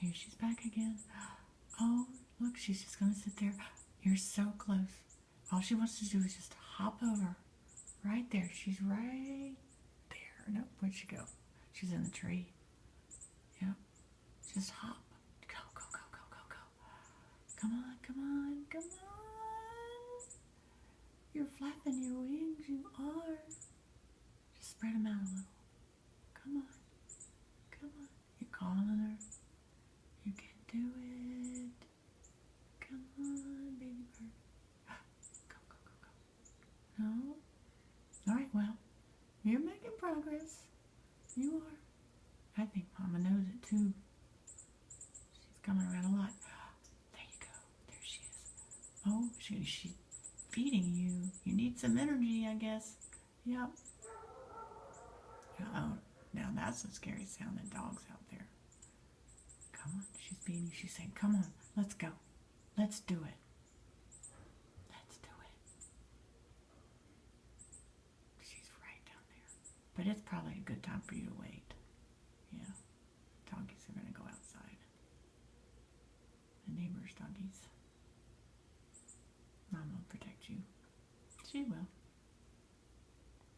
Here she's back again. Oh, look, she's just going to sit there. You're so close. All she wants to do is just hop over. Right there. She's right there. Nope, where'd she go? She's in the tree. Yep. Just hop. Go, go, go, go, go, go. Come on, come on, come on. You're flapping your wings. You are. Just spread them out a little. Come on. Come on. You're calling her. You can do it. Come on, baby bird. Go, go, go, go. No? Alright, well, you're making progress. You are. I think Mama knows it too. She's coming around a lot. There you go. There she is. Oh, she's feeding you. You need some energy, I guess. Yep. Oh, now that's a scary sound. The dog's out there. Come on. She's feeding you. She's saying, come on. Let's go. Let's do it. Let's do it. She's right down there. But it's probably a good time for you to wait. Yeah. Doggies are going to go outside. The neighbor's doggies. Mom will protect you. She will.